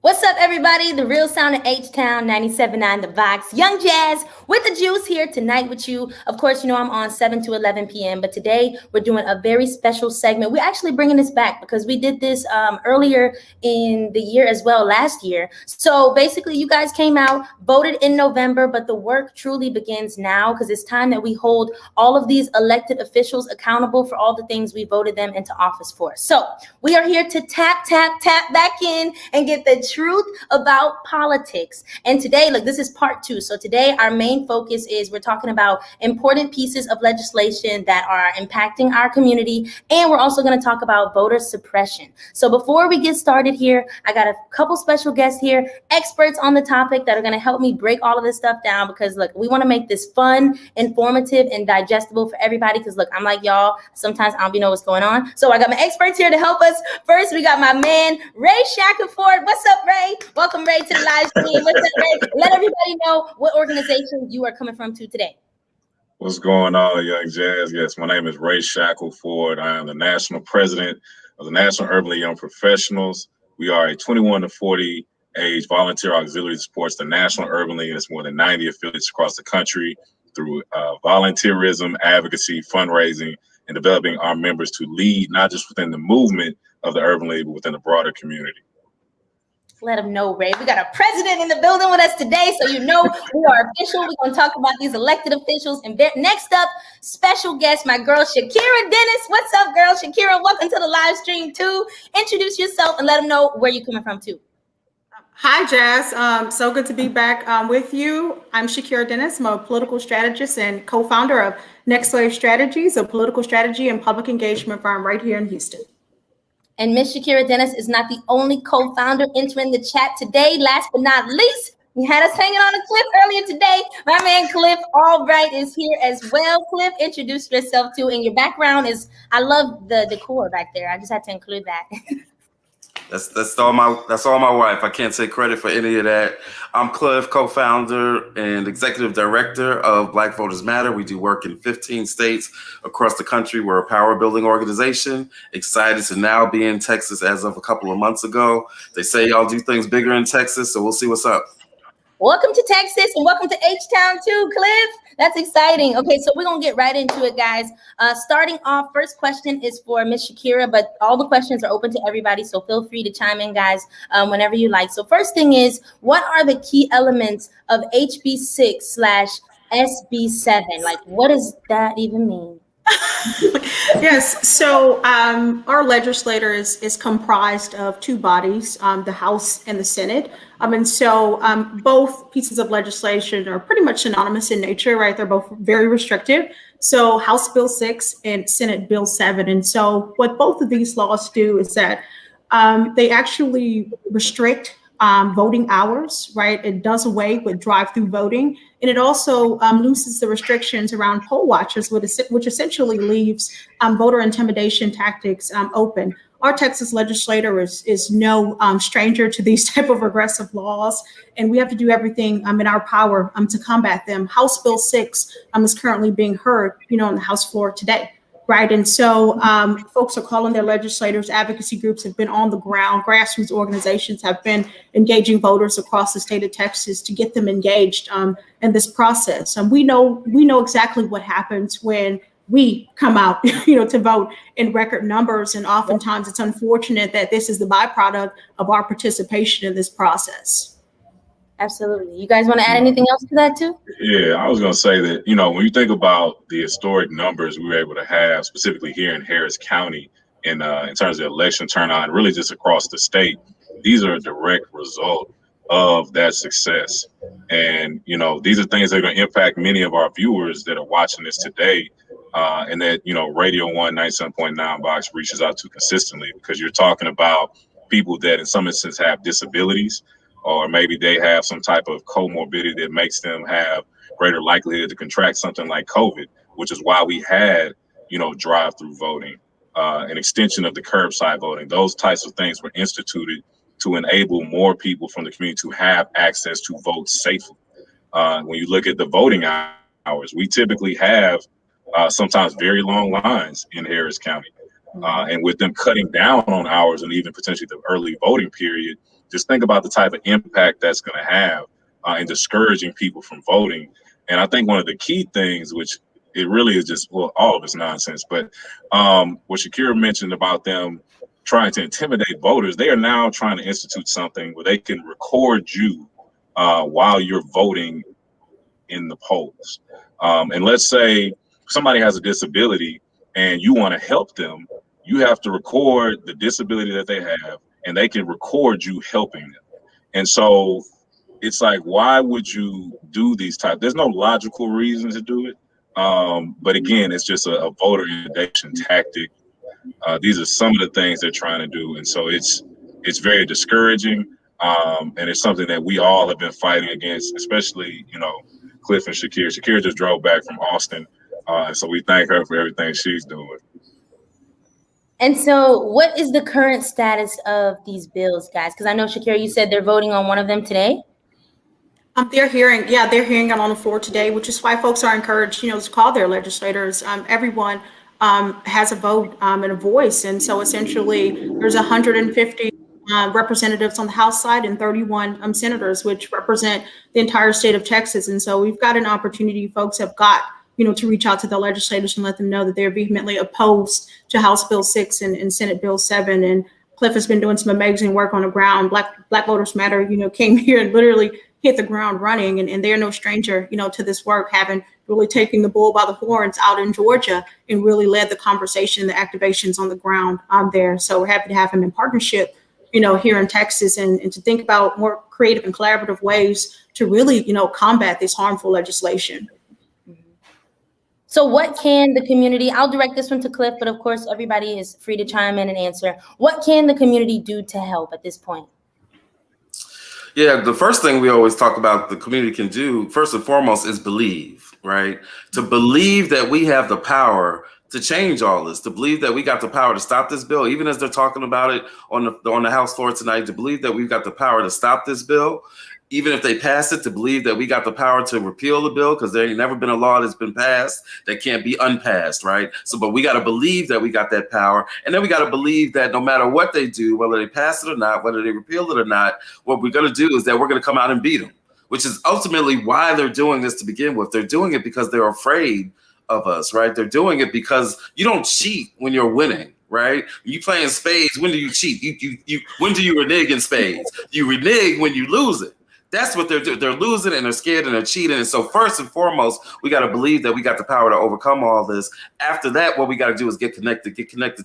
What's up, everybody? The real sound of H-Town, 97.9 The Box. Young Jazz with the juice here tonight with you. Of course, you know I'm on 7 to 11 p.m., but today we're doing a very special segment. We're actually bringing this back because we did this earlier in the year as well, last year. So basically, you guys came out, voted in November, but the work truly begins now because it's time that we hold all of these elected officials accountable for all the things we voted them into office for. So we are here to tap back in and get the truth about politics. And today, look, this is part 2. So today, our main focus is we're talking about important pieces of legislation that are impacting our community. And we're also going to talk about voter suppression. So before we get started here, I got a couple special guests here, experts on the topic that are going to help me break all of this stuff down because, look, we want to make this fun, informative, and digestible for everybody because, look, I'm like y'all, sometimes I don't be know what's going on. So I got my experts here to help us. First, we got my man, Ray Shackelford. What's up, Ray? Welcome, Ray, to the live stream. What's up, Ray? Let everybody know what organization you are coming from to today. What's going on, Young Jazz? Yes, my name is Ray Shackelford. I am the national president of the National Urban Young Professionals. We are a 21 to 40 age volunteer auxiliary that supports the National Urban League and its more than 90 affiliates across the country through volunteerism, advocacy, fundraising, and developing our members to lead not just within the movement of the Urban League, but within the broader community. Let them know, Ray. We got a president in the building with us today, so you know we are official. We're going to talk about these elected officials. And next up, special guest, my girl, Shakira Dennis. What's up, girl? Shakira, welcome to the live stream, too. Introduce yourself and let them know where you're coming from, too. Hi, Jazz. So good to be back with you. I'm Shakira Dennis. I'm a political strategist and co-founder of Next Wave Strategies, a political strategy and public engagement firm right here in Houston. And Miss Shakira Dennis is not the only co-founder entering the chat today. Last but not least, we had us hanging on a cliff earlier today. My man Cliff Albright is here as well. Cliff, introduce yourself too. And your background is, I love the decor back there. I just had to include that. That's all my wife. I can't take credit for any of that. I'm Cliff, co-founder and executive director of Black Voters Matter. We do work in 15 states across the country. We're a power building organization. Excited to now be in Texas as of a couple of months ago. They say y'all do things bigger in Texas, so we'll see what's up. Welcome to Texas and welcome to H-Town too, Cliff. That's exciting. Okay, so we're going to get right into it, guys. Starting off, first question is for Miss Shakira, but all the questions are open to everybody, so feel free to chime in, guys, whenever you like. So first thing is, what are the key elements of HB 6/SB 7? Like, what does that even mean? Yes, so our legislature is comprised of two bodies, the House and the Senate. And so both pieces of legislation are pretty much synonymous in nature, right? They're both very restrictive. So House Bill 6 and Senate Bill 7. And so what both of these laws do is that they actually restrict voting hours, right? It does away with drive-through voting. And it also loosens the restrictions around poll watchers, which essentially leaves voter intimidation tactics open. Our Texas legislature is no stranger to these type of regressive laws, and we have to do everything in our power to combat them. House Bill 6 is currently being heard, on the House floor today. Right. And so folks are calling their legislators, advocacy groups have been on the ground, grassroots organizations have been engaging voters across the state of Texas to get them engaged in this process. And we know exactly what happens when we come out, to vote in record numbers. And oftentimes it's unfortunate that this is the byproduct of our participation in this process. Absolutely. You guys want to add anything else to that too? Yeah, I was going to say that, when you think about the historic numbers we were able to have, specifically here in Harris County, in terms of election turnout, and really just across the state, these are a direct result of that success. And, these are things that are going to impact many of our viewers that are watching this today, and that, Radio 1 97.9 Box reaches out to consistently, because you're talking about people that in some instances have disabilities, or maybe they have some type of comorbidity that makes them have greater likelihood to contract something like COVID, which is why we had, drive-through voting, an extension of the curbside voting. Those types of things were instituted to enable more people from the community to have access to vote safely. When you look at the voting hours, we typically have sometimes very long lines in Harris County. And with them cutting down on hours and even potentially the early voting period, just think about the type of impact that's going to have in discouraging people from voting. And I think one of the key things, which it really is just, well, all of it's nonsense, but what Shakira mentioned about them trying to intimidate voters, they are now trying to institute something where they can record you while you're voting in the polls. And let's say somebody has a disability and you want to help them, you have to record the disability that they have, and they can record you helping them. And so it's like, why would you do these types? There's no logical reason to do it. But again, it's just a voter intimidation tactic. These are some of the things they're trying to do. And so it's very discouraging. And it's something that we all have been fighting against, especially, Cliff and Shakira. Shakira just drove back from Austin. And so we thank her for everything she's doing. And so what is the current status of these bills, guys? Because I know, Shakira, you said they're voting on one of them today. They're hearing it on the floor today, which is why folks are encouraged, to call their legislators. Everyone has a vote and a voice. And so essentially there's 150 representatives on the House side and 31 senators, which represent the entire state of Texas. And so we've got an opportunity. Folks have got, to reach out to the legislators and let them know that they're vehemently opposed to House Bill 6 and Senate Bill 7. And Cliff has been doing some amazing work on the ground. Black Voters Matter, came here and literally hit the ground running, and they're no stranger, to this work, having really taken the bull by the horns out in Georgia and really led the conversation, the activations on the ground there. So we're happy to have him in partnership, here in Texas, and to think about more creative and collaborative ways to really, combat this harmful legislation. So what can the community, I'll direct this one to Cliff, but of course, everybody is free to chime in and answer. What can the community do to help at this point? Yeah, the first thing we always talk about the community can do, first and foremost, is believe, right? To believe that we have the power to change all this, to believe that we got the power to stop this bill, even as they're talking about it on the House floor tonight, to believe that we've got the power to stop this bill, even if they pass it, to believe that we got the power to repeal the bill, because there ain't never been a law that's been passed that can't be unpassed, right? So, but we got to believe that we got that power. And then we got to believe that no matter what they do, whether they pass it or not, whether they repeal it or not, what we're going to do is that we're going to come out and beat them, which is ultimately why they're doing this to begin with. They're doing it because they're afraid of us, right? They're doing it because you don't cheat when you're winning. Right? You playing spades. When do you cheat? When do you renege in spades? You renege when you lose it. That's what they're doing. They're losing and they're scared and they're cheating. And so first and foremost, we got to believe that we got the power to overcome all this. After that, what we got to do is get connected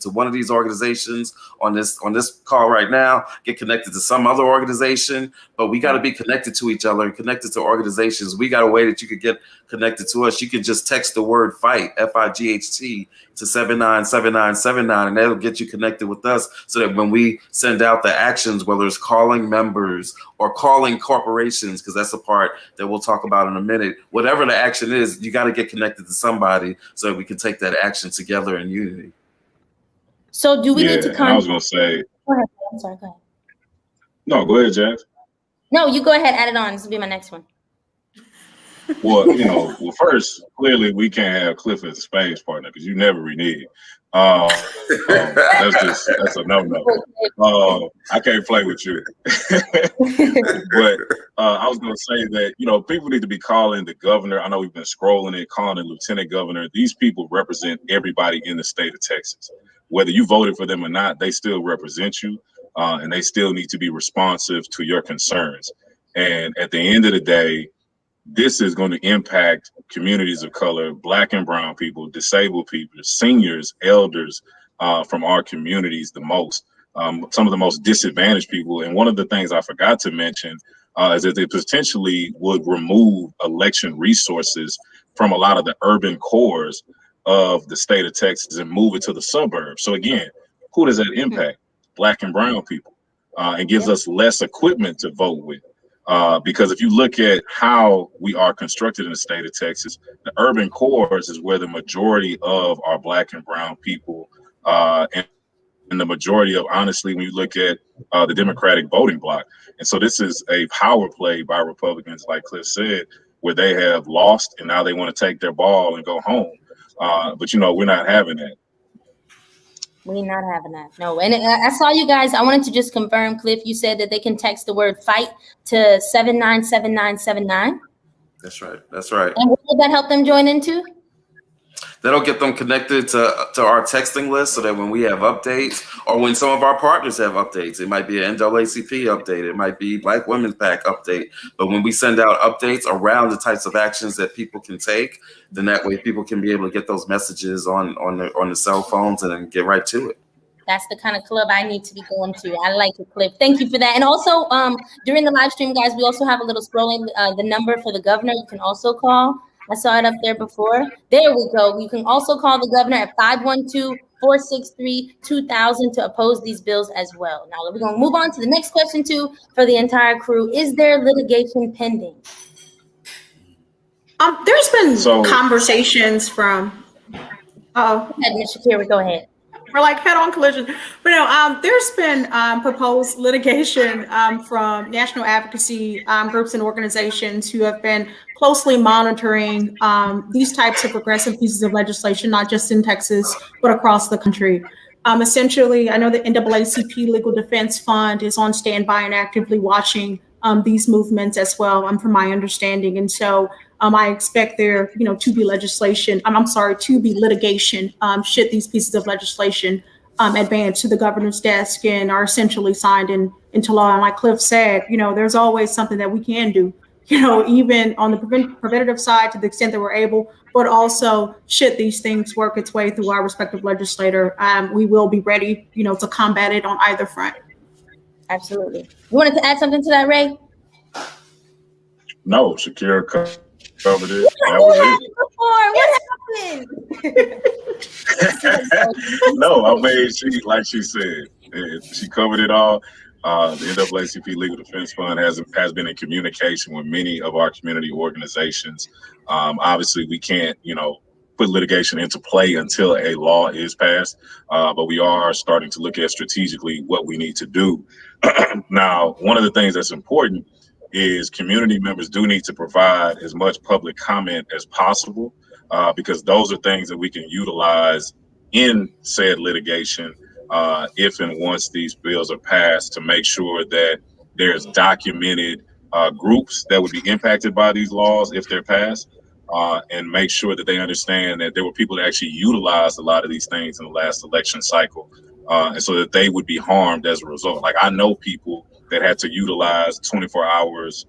to one of these organizations on this call right now, get connected to some other organization, but we got to be connected to each other and connected to organizations. We got a way that you could get connected to us. You can just text the word FIGHT, FIGHT, to 797979, and that'll get you connected with us so that when we send out the actions, whether it's calling members or calling corporations, because that's the part that we'll talk about in a minute, whatever the action is, you got to get connected to somebody so that we can take that action together in unity. So do we need to I was going to say. Go ahead. I'm sorry, go ahead. No, go ahead, Jack. No, you go ahead, add it on. This will be my next one. Well, first, clearly we can't have Cliff as a spades partner because you never renege. That's a no-no. I can't play with you. But I was going to say that, people need to be calling the governor. I know we've been scrolling it, calling the lieutenant governor. These people represent everybody in the state of Texas. Whether you voted for them or not, they still represent you, and they still need to be responsive to your concerns. And at the end of the day, this is going to impact communities of color, Black and brown people, disabled people, seniors, elders from our communities the most, some of the most disadvantaged people. And one of the things I forgot to mention is that they potentially would remove election resources from a lot of the urban cores of the state of Texas and move it to the suburbs. So again, who does that impact? Black and brown people, and gives us less equipment to vote with. Because if you look at how we are constructed in the state of Texas, the urban cores is where the majority of our Black and brown people, and the majority of, honestly, when you look at the Democratic voting bloc. And so this is a power play by Republicans, like Cliff said, where they have lost and now they want to take their ball and go home. But we're not having that. We not having that. No. And I saw you guys. I wanted to just confirm, Cliff, you said that they can text the word fight to 797979. That's right. That's right. And what would that help them join into? That'll get them connected to our texting list so that when we have updates or when some of our partners have updates, it might be an NAACP update, it might be Black Women's PAC update. But when we send out updates around the types of actions that people can take, then that way people can be able to get those messages on the cell phones and then get right to it. That's the kind of club I need to be going to. I like it, Cliff. Thank you for that. And also, during the live stream, guys, we also have a little scrolling, the number for the governor. You can also call. I saw it up there before. There we go. You can also call the governor at 512-463-2000 to oppose these bills as well. Now, we're going to move on to the next question, too, for the entire crew. Is there litigation pending? There's been conversations from. Go ahead, Ms. Shakira, go ahead. We're like head-on collision. But no, there's been proposed litigation from national advocacy groups and organizations who have been closely monitoring these types of progressive pieces of legislation, not just in Texas, but across the country. Essentially, I know the NAACP Legal Defense Fund is on standby and actively watching these movements as well, from my understanding. And so I expect there, to be litigation, should these pieces of legislation advance to the governor's desk and are essentially signed into law. And like Cliff said, there's always something that we can do, even on the preventative side to the extent that we're able, but also should these things work its way through our respective legislator, we will be ready, to combat it on either front. Absolutely. You wanted to add something to that, Ray? No, Shakira covered it. That was it. What happened? No, I mean, she said, she covered it all. The NAACP Legal Defense Fund has been in communication with many of our community organizations. Obviously, we can't, put litigation into play until a law is passed, but we are starting to look at strategically what we need to do. Now, one of the things that's important is community members do need to provide as much public comment as possible, because those are things that we can utilize in said litigation if and once these bills are passed, to make sure that there's documented groups that would be impacted by these laws if they're passed, and make sure that they understand that there were people that actually utilized a lot of these things in the last election cycle, and so that they would be harmed as a result. Like, I know people that had to utilize 24 hours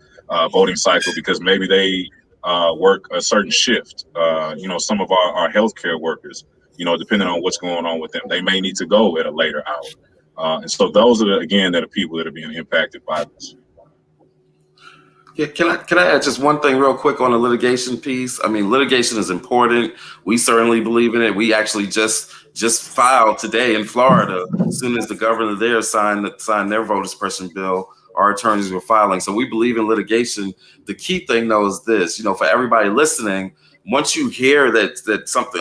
voting cycle because maybe they work a certain shift. Some of our healthcare workers, depending on what's going on with them, they may need to go at a later hour. And so those are the people that are being impacted by this. Yeah, can I add just one thing real quick on the litigation piece? I mean, litigation is important. We certainly believe in it. We actually just filed today in Florida. As soon as the governor there signed their voter suppression bill, our attorneys were filing. So we believe in litigation. The key thing, though, is this: for everybody listening, once you hear that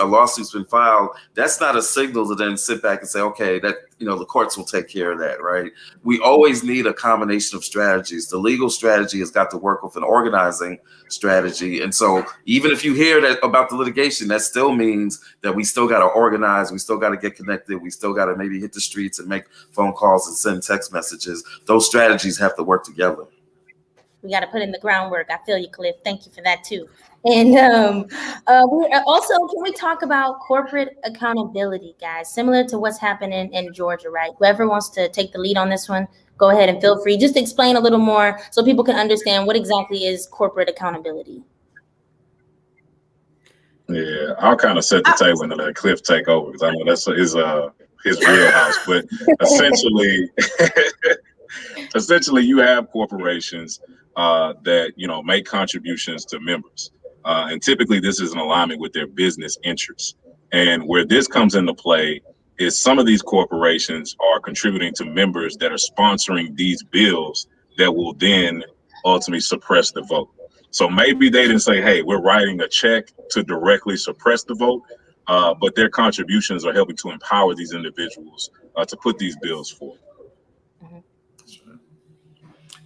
a lawsuit's been filed, that's not a signal to then sit back and say, okay, that the courts will take care of that, right? We always need a combination of strategies. The legal strategy has got to work with an organizing strategy. And so even if you hear that about the litigation, that still means that we still got to organize, we still got to get connected, we still got to maybe hit the streets and make phone calls and send text messages. Those strategies have to work together. We got to put in the groundwork. I feel you, Cliff. Thank you for that, too. And also, can we talk about corporate accountability, guys? Similar to what's happening in Georgia, right? Whoever wants to take the lead on this one, go ahead and feel free. Just explain a little more so people can understand what exactly is corporate accountability. Yeah, I'll kind of set the table and let Cliff take over, because I know that's his wheelhouse. But essentially, you have corporations that make contributions to members, and typically this is in alignment with their business interests. And where this comes into play is some of these corporations are contributing to members that are sponsoring these bills that will then ultimately suppress the vote. So maybe they didn't say, hey, we're writing a check to directly suppress the vote, but their contributions are helping to empower these individuals to put these bills forward.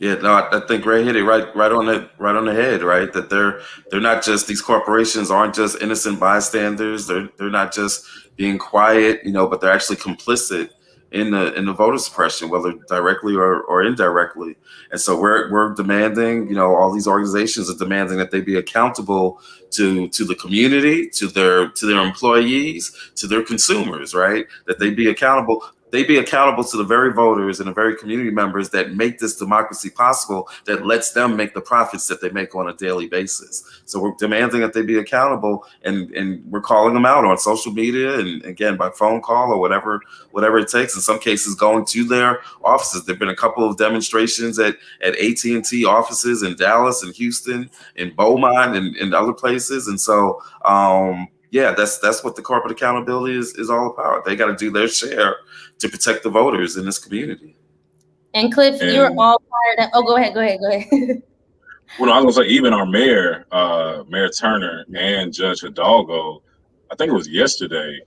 Yeah, no, I think Ray hit it right on the head, right? That they're not just, these corporations aren't just innocent bystanders. They're not just being quiet, but they're actually complicit in the voter suppression, whether directly or indirectly. And so we're demanding, all these organizations are demanding that they be accountable to the community, to their employees, to their consumers, right? That they be accountable. They be accountable to the very voters and the very community members that make this democracy possible, that lets them make the profits that they make on a daily basis. So we're demanding that they be accountable, and we're calling them out on social media, and again, by phone call or whatever it takes. In some cases, going to their offices. There've been a couple of demonstrations at AT&T offices in Dallas and Houston, in Beaumont, and other places. And so, yeah, that's what the corporate accountability is all about. They got to do their share to protect the voters in this community. And Cliff, you're all fired up. Oh, go ahead. Well, I was gonna say, even our mayor, Mayor Turner, and Judge Hidalgo, I think it was yesterday,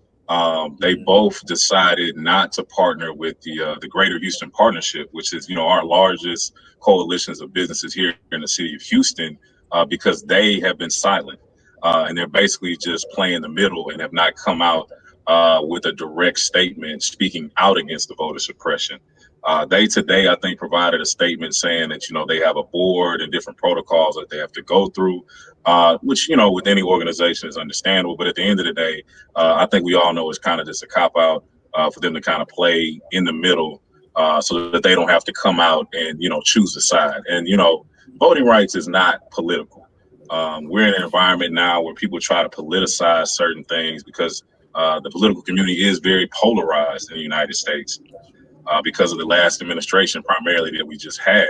they both decided not to partner with the Greater Houston Partnership, which is our largest coalitions of businesses here in the city of Houston, because they have been silent, and they're basically just playing the middle and have not come out with a direct statement speaking out against the voter suppression. They today, I think, provided a statement saying that, they have a board and different protocols that they have to go through, which, with any organization is understandable. But at the end of the day, I think we all know it's kind of just a cop out for them to kind of play in the middle so that they don't have to come out and, choose a side. And, voting rights is not political. We're in an environment now where people try to politicize certain things because the political community is very polarized in the United States. Because of the last administration primarily that we just had.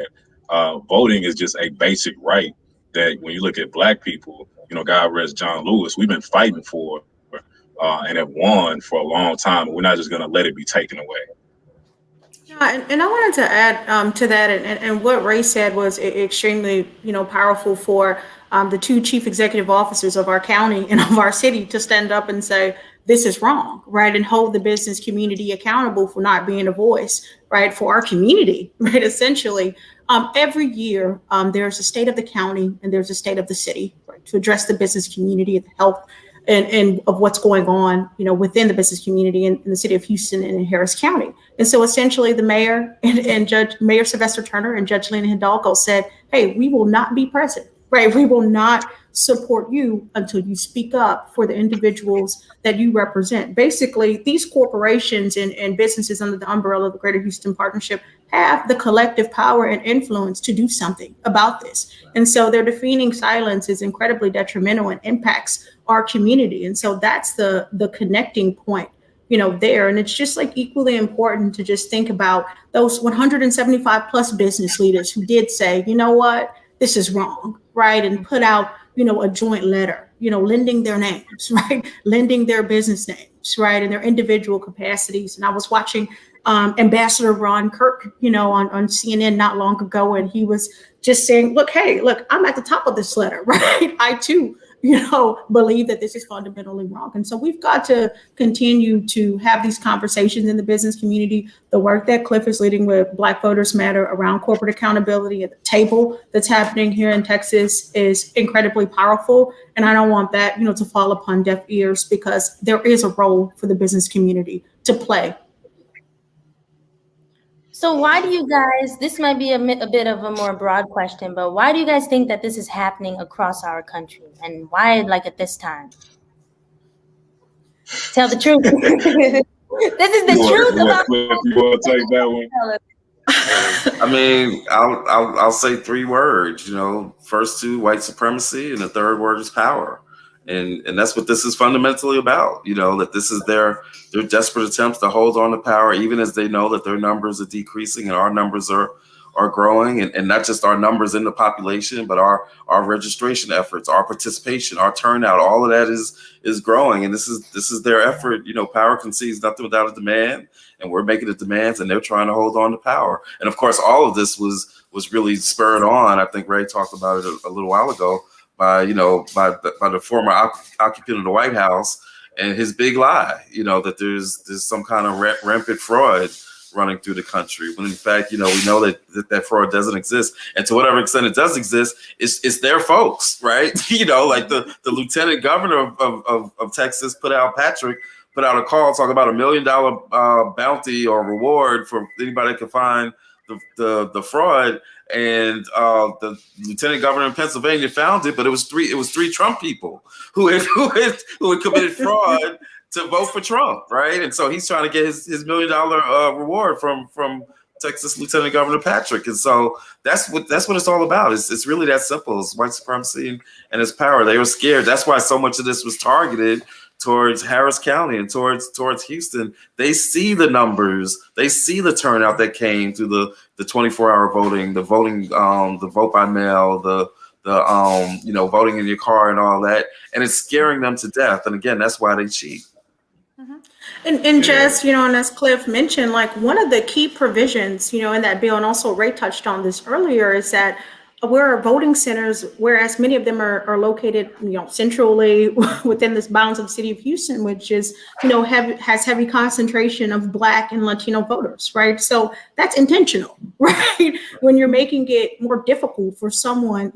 Voting is just a basic right that when you look at Black people, God rest John Lewis, we've been fighting for and have won for a long time. And we're not just going to let it be taken away. And I wanted to add to that, and what Ray said was extremely, powerful for the two chief executive officers of our county and of our city to stand up and say, this is wrong, right? And hold the business community accountable for not being a voice, right? For our community, right? Essentially, every year there's a state of the county and there's a state of the city, right? To address the business community and the health and of what's going on, within the business community in the city of Houston and in Harris County. And so essentially the mayor and Mayor Sylvester Turner and Judge Lena Hidalgo said, hey, we will not be present, right? We will not support you until you speak up for the individuals that you represent. Basically, these corporations and businesses under the umbrella of the Greater Houston Partnership have the collective power and influence to do something about this. And so their defeating silence is incredibly detrimental and impacts our community. And so that's the connecting point, there. And it's just like equally important to just think about those 175 plus business leaders who did say, you know what, this is wrong, right? And put out, a joint letter, lending their names, right? Lending their business names, right? In their individual capacities. And I was watching Ambassador Ron Kirk, on CNN not long ago, and he was just saying, look, I'm at the top of this letter, right? I too, believe that this is fundamentally wrong. And so we've got to continue to have these conversations in the business community. The work that Cliff is leading with Black Voters Matter around corporate accountability at the table that's happening here in Texas is incredibly powerful. And I don't want that, to fall upon deaf ears, because there is a role for the business community to play. So why do you guys, this might be a bit of a more broad question, but why do you guys think that this is happening across our country? And why, at this time? Tell the truth. This is the truth about. You want to take that one? I mean, I'll say three words, first two, white supremacy, and the third word is power. And that's what this is fundamentally about, that this is their desperate attempts to hold on to power, even as they know that their numbers are decreasing and our numbers are growing, and not just our numbers in the population, but our registration efforts, our participation, our turnout, all of that is growing. And this is their effort. Power concedes nothing without a demand, and we're making the demands, and they're trying to hold on to power. And of course, all of this was really spurred on. I think Ray talked about it a little while ago, by the former occupant of the White House and his big lie, that there's some kind of rampant fraud running through the country. When in fact, we know that fraud doesn't exist. And to whatever extent it does exist, it's their folks, right? Like the lieutenant governor of Texas put out a call talking about $1 million bounty or reward for anybody that can find the fraud. And the lieutenant governor in Pennsylvania found it, but it was three Trump people who had committed fraud to vote for Trump, right? And so he's trying to get his $1 million reward from Texas Lieutenant Governor Patrick. And so that's what it's all about. It's really that simple. It's white supremacy and its power. They were scared. That's why so much of this was targeted towards Harris County and towards Houston. They see the numbers. They see the turnout that came through the 24-hour voting, the vote by mail, the voting in your car and all that, and it's scaring them to death. And again, that's why they cheat. And Jess, and as Cliff mentioned, like one of the key provisions, in that bill, and also Ray touched on this earlier, is that where our voting centers, whereas many of them are located, centrally within the bounds of the city of Houston, which is, has heavy concentration of Black and Latino voters, right? So that's intentional, right? When you're making it more difficult for someone,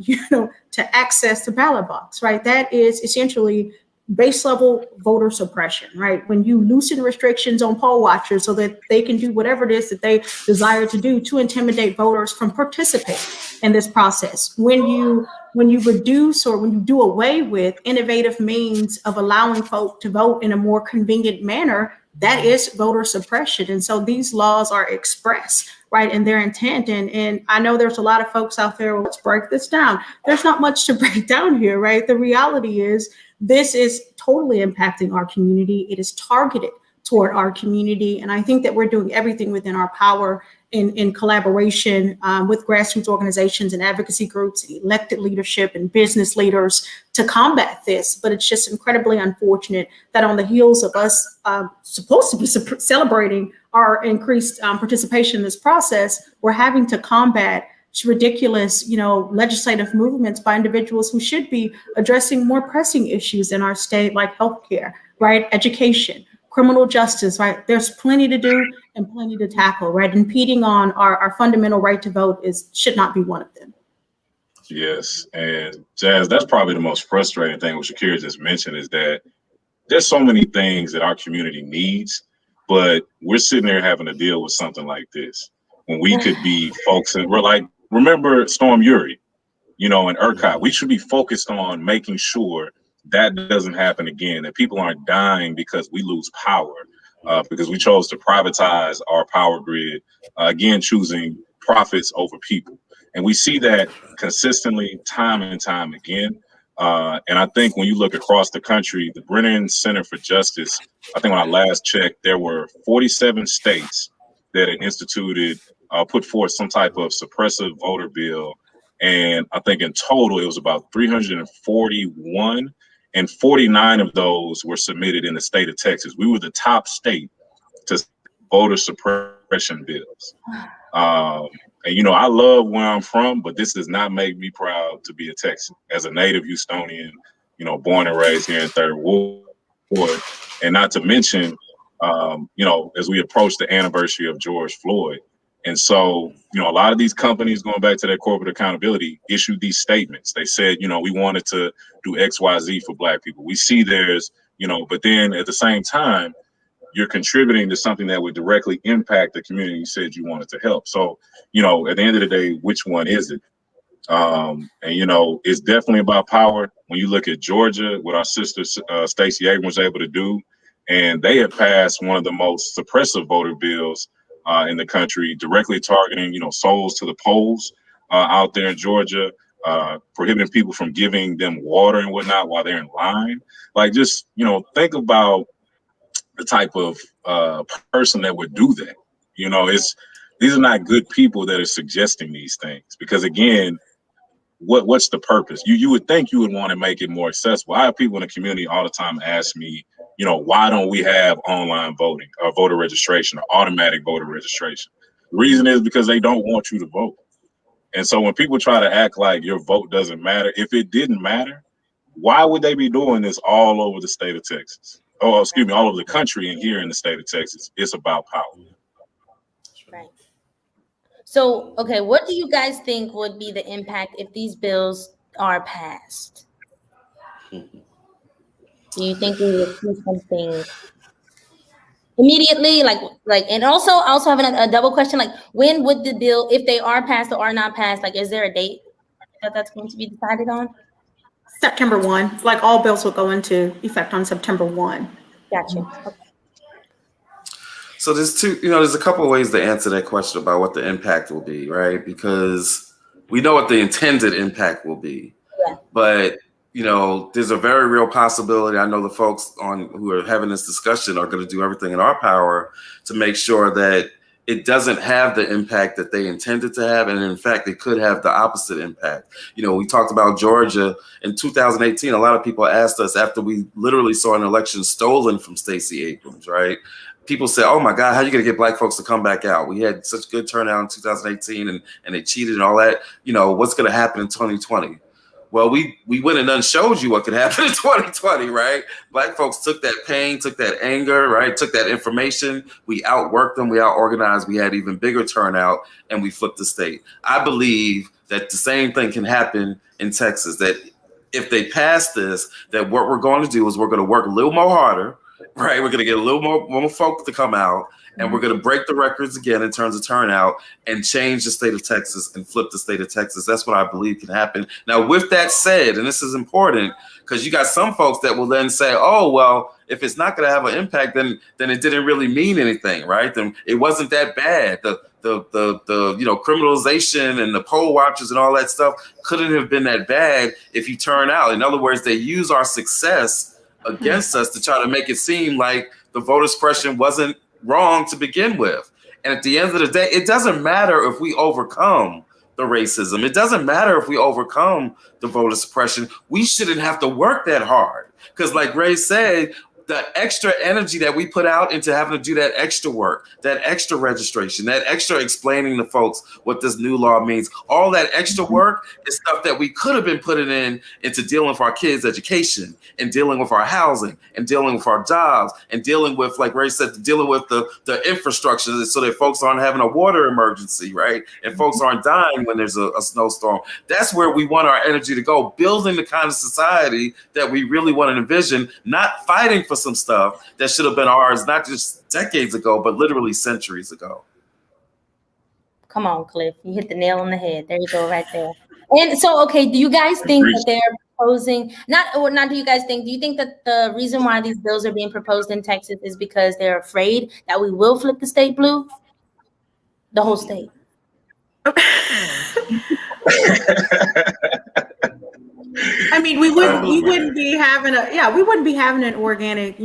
to access the ballot box, right? That is essentially base level voter suppression, right? When you loosen restrictions on poll watchers so that they can do whatever it is that they desire to do to intimidate voters from participating in this process. When you reduce or when you do away with innovative means of allowing folk to vote in a more convenient manner, that is voter suppression. And so these laws are express, right, in their intent. And I know there's a lot of folks out there, let's break this down. There's not much to break down here, right? The reality is this is totally impacting our community. It is targeted toward our community. And I think that we're doing everything within our power in collaboration with grassroots organizations and advocacy groups, and elected leadership and business leaders to combat this. But it's just incredibly unfortunate that on the heels of us supposed to be celebrating our increased participation in this process, we're having to combat ridiculous, legislative movements by individuals who should be addressing more pressing issues in our state, like healthcare, right? Education, criminal justice, right? There's plenty to do and plenty to tackle, right? Impeding on our fundamental right to vote should not be one of them. Yes, and Jazz, that's probably the most frustrating thing what Shakira just mentioned, is that there's so many things that our community needs, but we're sitting there having to deal with something like this when we could be focusing. We're like, remember Storm Uri, in ERCOT, we should be focused on making sure that doesn't happen again, that people aren't dying because we lose power, because we chose to privatize our power grid, again, choosing profits over people. And we see that consistently time and time again. And I think when you look across the country, the Brennan Center for Justice, I think when I last checked, there were 47 states that had instituted, put forth some type of suppressive voter bill. And I think in total, it was about 341, and 49 of those were submitted in the state of Texas. We were the top state to voter suppression bills. And, I love where I'm from, but this does not make me proud to be a Texan. As a native Houstonian, born and raised here in Third Ward, and not to mention, as we approach the anniversary of George Floyd. And so, a lot of these companies, going back to their corporate accountability, issued these statements. They said, we wanted to do X, Y, Z for Black people. We see there's, but then at the same time, you're contributing to something that would directly impact the community you said you wanted to help. So, at the end of the day, which one is it? And, it's definitely about power. When you look at Georgia, what our sister Stacey Abrams was able to do, and they have passed one of the most suppressive voter bills in the country, directly targeting, souls to the polls out there in Georgia, prohibiting people from giving them water and whatnot while they're in line. Like, just, think about the type of person that would do that. These are not good people that are suggesting these things, because again, what's the purpose? You would think you would want to make it more accessible. I have people in the community all the time ask me, why don't we have online voting or voter registration or automatic voter registration? The reason is because they don't want you to vote. And so when people try to act like your vote doesn't matter, if it didn't matter, why would they be doing this all over the state of Texas? Oh, excuse me, all over the country and here in the state of Texas? It's about power. Right. So, okay, what do you guys think would be the impact if these bills are passed? Do you think we will see something immediately, and also having a double question, like when would the bill, if they are passed or are not passed, like is there a date that's going to be decided on? September 1, like all bills will go into effect on September 1. Gotcha. Okay. So there's a couple of ways to answer that question about what the impact will be, right? Because we know what the intended impact will be, Yeah. but there's a very real possibility. I know the folks who are having this discussion are going to do everything in our power to make sure that it doesn't have the impact that they intended to have, and in fact, it could have the opposite impact. We talked about Georgia in 2018. A lot of people asked us after we literally saw an election stolen from Stacey Abrams, right? People said, "Oh my God, how are you going to get black folks to come back out? We had such good turnout in 2018, and they cheated and all that. What's going to happen in 2020?" Well, we went and showed you what could happen in 2020, right? Black folks took that pain, took that anger, right? Took that information. We outworked them. We outorganized. We had even bigger turnout, and we flipped the state. I believe that the same thing can happen in Texas, that if they pass this, that what we're going to do is we're going to work a little more harder, right? We're going to get a little more folks to come out, and we're going to break the records again in terms of turnout and change the state of Texas and flip the state of Texas. That's what I believe can happen. Now, with that said, and this is important, because you got some folks that will then say, "Oh, well, if it's not going to have an impact, then it didn't really mean anything, right? Then it wasn't that bad. The criminalization and the poll watchers and all that stuff couldn't have been that bad if you turn out." In other words, they use our success against us to try to make it seem like the voter suppression wasn't wrong to begin with. And at the end of the day, it doesn't matter if we overcome the racism. It doesn't matter if we overcome the voter suppression. We shouldn't have to work that hard. Because like Ray said, the extra energy that we put out into having to do that extra work, that extra registration, that extra explaining to folks what this new law means, all that extra work is stuff that we could have been putting into dealing with our kids' education and dealing with our housing and dealing with our jobs and dealing with, like Ray said, dealing with the infrastructure so that folks aren't having a water emergency, right? And folks aren't dying when there's a snowstorm. That's where we want our energy to go, building the kind of society that we really want to envision, not fighting for some stuff that should have been ours, not just decades ago, but literally centuries ago. Come on, Cliff. You hit the nail on the head. There you go, right there. And so, okay, do you guys think that they're proposing, not do you guys think, do you think that the reason why these bills are being proposed in Texas is because they're afraid that we will flip the state blue? The whole state. I mean, we wouldn't be having an organic,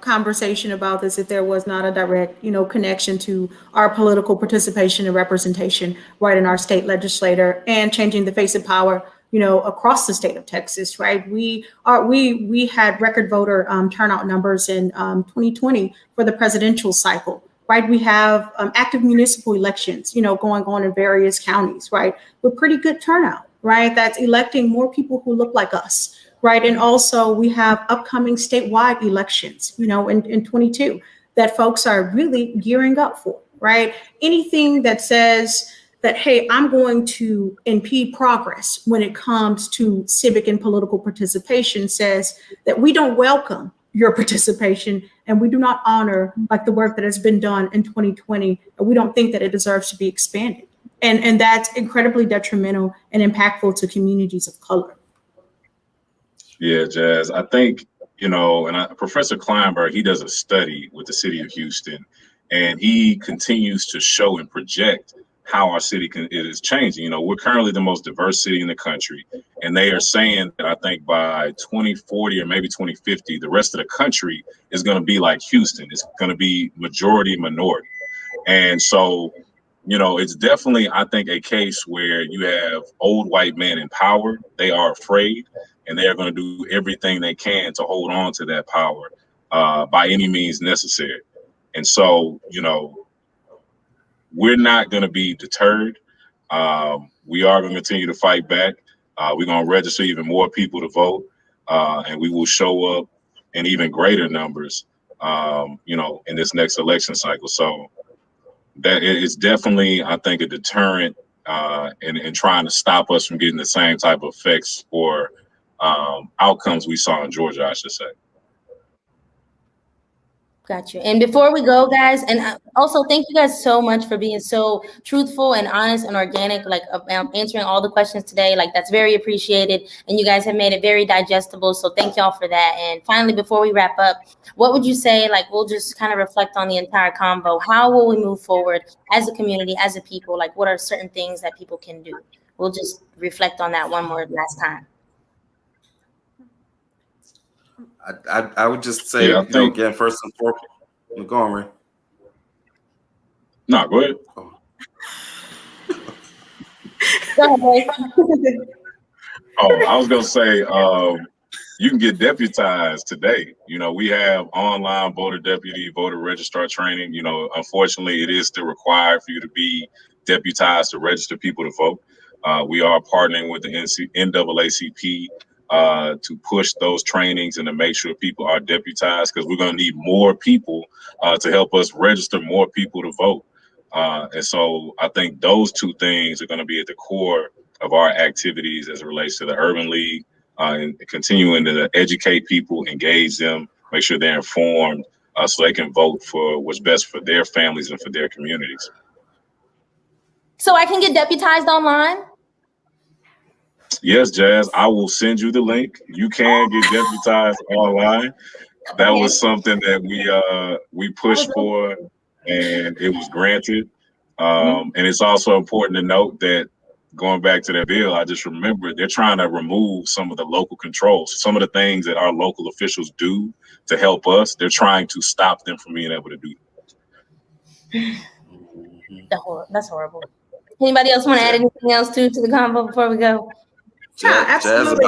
conversation about this if there was not a direct, connection to our political participation and representation right in our state legislature and changing the face of power, across the state of Texas, right? We had record voter turnout numbers in 2020 for the presidential cycle. Right, we have active municipal elections, going on in various counties, right, with pretty good turnout, right? That's electing more people who look like us, right? And also we have upcoming statewide elections, in 22 that folks are really gearing up for, right? Anything that says that, hey, I'm going to impede progress when it comes to civic and political participation says that we don't welcome your participation and we do not honor the work that has been done in 2020. And we don't think that it deserves to be expanded. And that's incredibly detrimental and impactful to communities of color. Yeah, Jazz, I think, Professor Kleinberg, he does a study with the city of Houston, and he continues to show and project how our city is changing. We're currently the most diverse city in the country, and they are saying that I think by 2040 or maybe 2050, the rest of the country is going to be like Houston. It's going to be majority minority. And so, it's definitely, I think, a case where you have old white men in power. They are afraid, and they are going to do everything they can to hold on to that power by any means necessary. And so, we're not going to be deterred. We are going to continue to fight back. We're going to register even more people to vote, and we will show up in even greater numbers, in this next election cycle. So that it's definitely, I think, a deterrent in trying to stop us from getting the same type of effects or outcomes we saw in Georgia, I should say. Got you. And before we go, guys, and also thank you guys so much for being so truthful and honest and organic, like answering all the questions today. Like, that's very appreciated. And you guys have made it very digestible. So thank y'all for that. And finally, before we wrap up, what would you say? Like, we'll just kind of reflect on the entire convo. How will we move forward as a community, as a people? Like, what are certain things that people can do? We'll just reflect on that one more last time. I would just say, again, first and foremost, go on, Ray. No, go ahead. I was gonna say, you can get deputized today. You know, we have online voter deputy, voter registrar training. You know, unfortunately, it is still required for you to be deputized to register people to vote. We are partnering with the NAACP to push those trainings and to make sure people are deputized, because we're going to need more people to help us register more people to vote. And so I think those two things are going to be at the core of our activities as it relates to the Urban League, and continuing to educate people, engage them, make sure they're informed so they can vote for what's best for their families and for their communities. So I can get deputized online? Yes, Jazz, I will send you the link. You can get deputized online. That was something that we pushed for, and it was granted. And it's also important to note that, going back to that bill, I just remembered they're trying to remove some of the local controls. Some of the things that our local officials do to help us, they're trying to stop them from being able to do that. That's horrible. Anybody else want to add anything else to the convo before we go? Yeah, absolutely.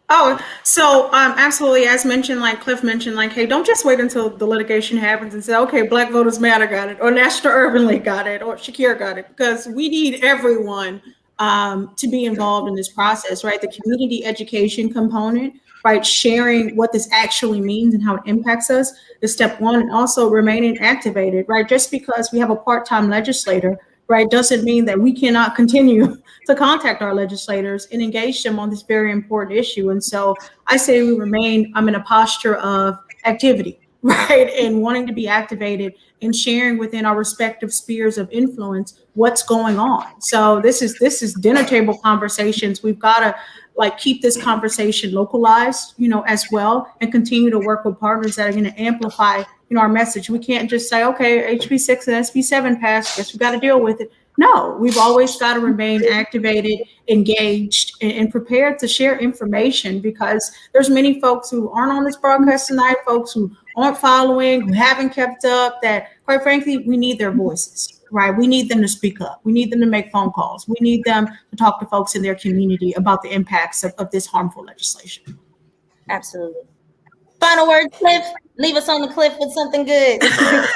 Absolutely, as mentioned, like Cliff mentioned, like, hey, don't just wait until the litigation happens and say, okay, Black Voters Matter got it, or National Urban League got it, or Shakir got it, because we need everyone to be involved in this process, right? The community education component, right? Sharing what this actually means and how it impacts us is step one, and also remaining activated, right? Just because we have a part-time legislator, right, doesn't mean that we cannot continue to contact our legislators and engage them on this very important issue. And so I say we remain in a posture of activity, right, and wanting to be activated and sharing within our respective spheres of influence what's going on. So this is dinner table conversations. We've got to keep this conversation localized, as well, and continue to work with partners that are going to amplify our message. We can't just say, okay, HB 6 and SB 7 passed, guess we got to deal with it. No, we've always got to remain activated, engaged, and prepared to share information, because there's many folks who aren't on this broadcast tonight, folks who aren't following, who haven't kept up, that quite frankly, we need their voices, right? We need them to speak up. We need them to make phone calls. We need them to talk to folks in their community about the impacts of this harmful legislation. Absolutely. Final word, Cliff. Leave us on the cliff with something good. I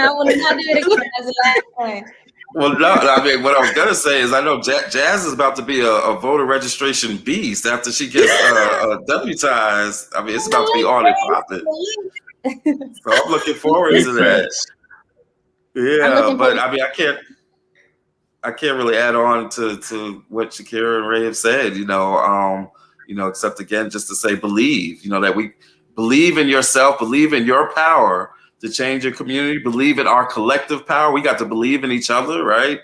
want to not do it again as the last one. Well, no, I mean, what I was going to say is I know Jazz is about to be a voter registration beast after she gets deputized. I mean, it's about to be on and popping. So I'm looking forward to that. Yeah, but I mean, I can't really add on to what Shakira and Ray have said, except again, just to say, believe, that we believe in yourself, believe in your power to change your community, believe in our collective power. We got to believe in each other, right?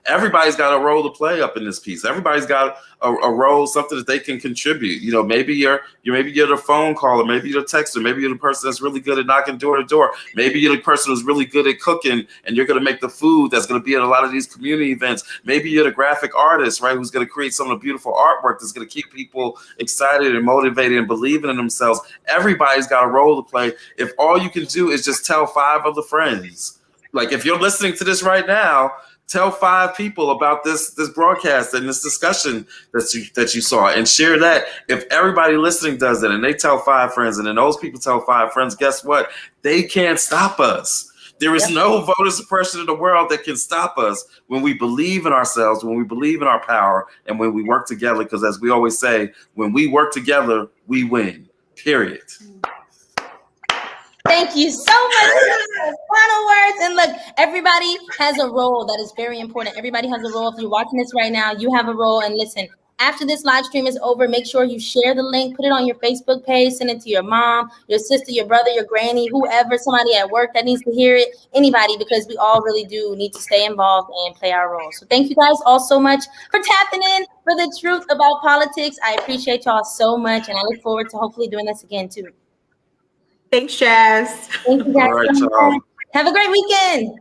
Everybody's got a role to play up in this piece. Everybody's got a role, something that they can contribute. Maybe you're the phone caller, maybe you're the texter, maybe you're the person that's really good at knocking door to door. Maybe you're the person who's really good at cooking and you're going to make the food that's going to be at a lot of these community events. Maybe you're the graphic artist, right, who's going to create some of the beautiful artwork that's going to keep people excited and motivated and believing in themselves. Everybody's got a role to play. If all you can do is just tell 5 other friends, like if you're listening to this right now, tell 5 people about this broadcast and this discussion that you saw, and share that. If everybody listening does it and they tell 5 friends, and then those people tell 5 friends, guess what? They can't stop us. There is no voter suppression in the world that can stop us when we believe in ourselves, when we believe in our power, and when we work together. Because as we always say, when we work together, we win. Period. Thank you so much. Final words. And look, everybody has a role that is very important. Everybody has a role. If you're watching this right now, you have a role. And listen, after this live stream is over, make sure you share the link, put it on your Facebook page, send it to your mom, your sister, your brother, your granny, whoever, somebody at work that needs to hear it, anybody, because we all really do need to stay involved and play our role. So thank you guys all so much for tapping in for the truth about politics. I appreciate y'all so much, and I look forward to hopefully doing this again too. Thanks, Jazz. Thank you guys All right, so y'all. much. Have a great weekend.